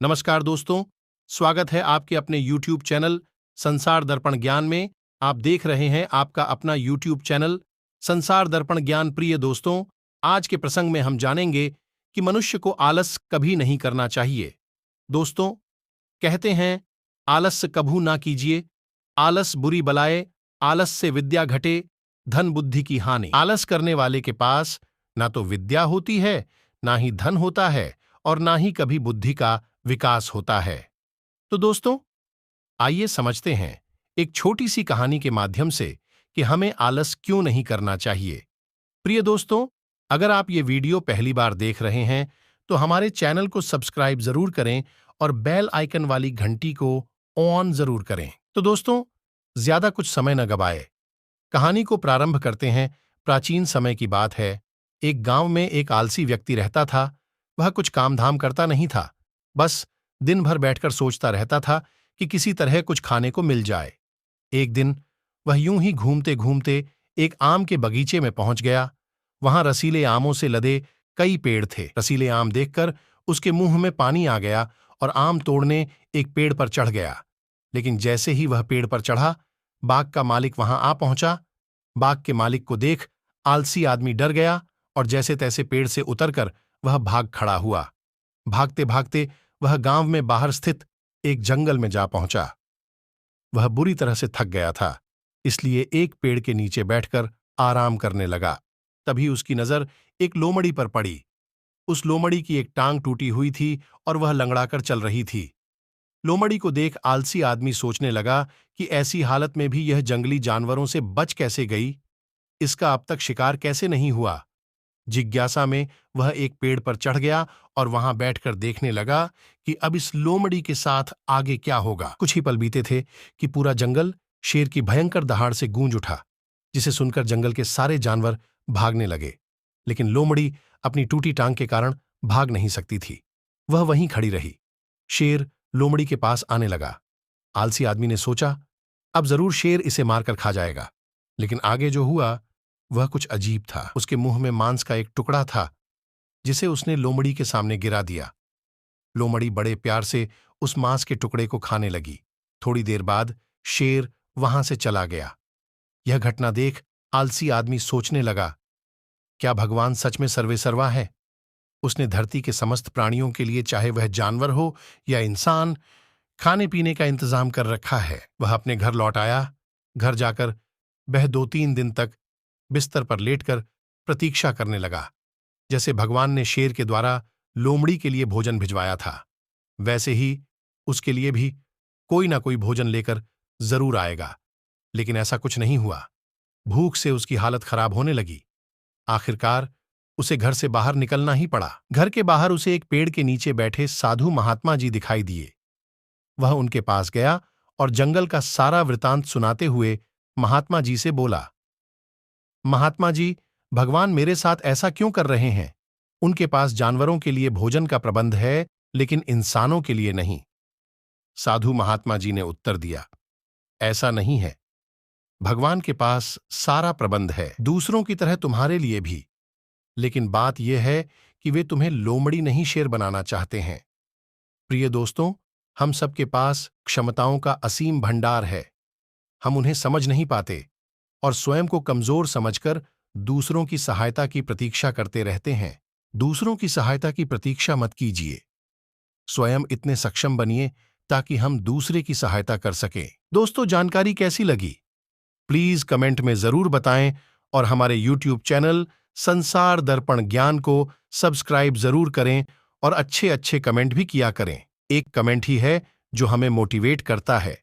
नमस्कार दोस्तों, स्वागत है आपके अपने YouTube चैनल संसार दर्पण ज्ञान में। आप देख रहे हैं आपका अपना YouTube चैनल संसार दर्पण ज्ञान। प्रिय दोस्तों, आज के प्रसंग में हम जानेंगे कि मनुष्य को आलस कभी नहीं करना चाहिए। दोस्तों, कहते हैं आलस्य कभू ना कीजिए, आलस बुरी बलाए, आलस से विद्या घटे, धन बुद्धि की हानि। आलस करने वाले के पास ना तो विद्या होती है, ना ही धन होता है और ना ही कभी बुद्धि का विकास होता है। तो दोस्तों, आइए समझते हैं एक छोटी सी कहानी के माध्यम से कि हमें आलस क्यों नहीं करना चाहिए। प्रिय दोस्तों, अगर आप ये वीडियो पहली बार देख रहे हैं तो हमारे चैनल को सब्सक्राइब जरूर करें और बेल आइकन वाली घंटी को ऑन जरूर करें। तो दोस्तों, ज्यादा कुछ समय न गवाए, कहानी को प्रारंभ करते हैं। प्राचीन समय की बात है। एक गांव में एक आलसी व्यक्ति रहता था। वह कुछ काम धाम करता नहीं था, बस दिन भर बैठकर सोचता रहता था कि किसी तरह कुछ खाने को मिल जाए। एक दिन वह यूं ही घूमते घूमते एक आम के बगीचे में पहुंच गया। वहां रसीले आमों से लदे कई पेड़ थे। रसीले आम देखकर उसके मुंह में पानी आ गया और आम तोड़ने एक पेड़ पर चढ़ गया। लेकिन जैसे ही वह पेड़ पर चढ़ा, बाग का मालिक वहां आ पहुंचा। बाग के मालिक को देख आलसी आदमी डर गया और जैसे तैसे पेड़ से उतरकर वह भाग खड़ा हुआ। भागते भागते वह गांव में बाहर स्थित एक जंगल में जा पहुंचा। वह बुरी तरह से थक गया था, इसलिए एक पेड़ के नीचे बैठकर आराम करने लगा। तभी उसकी नजर एक लोमड़ी पर पड़ी। उस लोमड़ी की एक टांग टूटी हुई थी और वह लंगड़ाकर चल रही थी। लोमड़ी को देख आलसी आदमी सोचने लगा कि ऐसी हालत में भी यह जंगली जानवरों से बच कैसे गई, इसका अब तक शिकार कैसे नहीं हुआ। जिज्ञासा में वह एक पेड़ पर चढ़ गया और वहां बैठकर देखने लगा कि अब इस लोमड़ी के साथ आगे क्या होगा। कुछ ही पल बीते थे कि पूरा जंगल शेर की भयंकर दहाड़ से गूंज उठा, जिसे सुनकर जंगल के सारे जानवर भागने लगे। लेकिन लोमड़ी अपनी टूटी टांग के कारण भाग नहीं सकती थी। वह वहीं खड़ी रही। शेर लोमड़ी के पास आने लगा। आलसी आदमी ने सोचा, अब जरूर शेर इसे मारकर खा जाएगा। लेकिन आगे जो हुआ वह कुछ अजीब था। उसके मुंह में मांस का एक टुकड़ा था, जिसे उसने लोमड़ी के सामने गिरा दिया। लोमड़ी बड़े प्यार से उस मांस के टुकड़े को खाने लगी। थोड़ी देर बाद शेर वहां से चला गया। यह घटना देख आलसी आदमी सोचने लगा, क्या भगवान सच में सर्वेसर्वा है? उसने धरती के समस्त प्राणियों के लिए, चाहे वह जानवर हो या इंसान, खाने पीने का इंतजाम कर रखा है। वह अपने घर लौट आया। घर जाकर वह 2-3 दिन तक बिस्तर पर लेटकर प्रतीक्षा करने लगा। जैसे भगवान ने शेर के द्वारा लोमड़ी के लिए भोजन भिजवाया था, वैसे ही उसके लिए भी कोई ना कोई भोजन लेकर जरूर आएगा। लेकिन ऐसा कुछ नहीं हुआ। भूख से उसकी हालत खराब होने लगी। आखिरकार उसे घर से बाहर निकलना ही पड़ा। घर के बाहर उसे एक पेड़ के नीचे बैठे साधु महात्मा जी दिखाई दिए। वह उनके पास गया और जंगल का सारा वृतांत सुनाते हुए महात्मा जी से बोला, महात्मा जी, भगवान मेरे साथ ऐसा क्यों कर रहे हैं? उनके पास जानवरों के लिए भोजन का प्रबंध है, लेकिन इंसानों के लिए नहीं। साधु महात्मा जी ने उत्तर दिया, ऐसा नहीं है। भगवान के पास सारा प्रबंध है, दूसरों की तरह तुम्हारे लिए भी। लेकिन बात यह है कि वे तुम्हें लोमड़ी नहीं शेर बनाना चाहते हैं। प्रिय दोस्तों, हम सबके पास क्षमताओं का असीम भंडार है। हम उन्हें समझ नहीं पाते और स्वयं को कमजोर समझकर दूसरों की सहायता की प्रतीक्षा करते रहते हैं। दूसरों की सहायता की प्रतीक्षा मत कीजिए। स्वयं इतने सक्षम बनिए ताकि हम दूसरे की सहायता कर सकें। दोस्तों, जानकारी कैसी लगी? प्लीज कमेंट में जरूर बताएं और हमारे YouTube चैनल संसार दर्पण ज्ञान को सब्सक्राइब जरूर करें और अच्छे अच्छे कमेंट भी किया करें। एक कमेंट ही है जो हमें मोटिवेट करता है।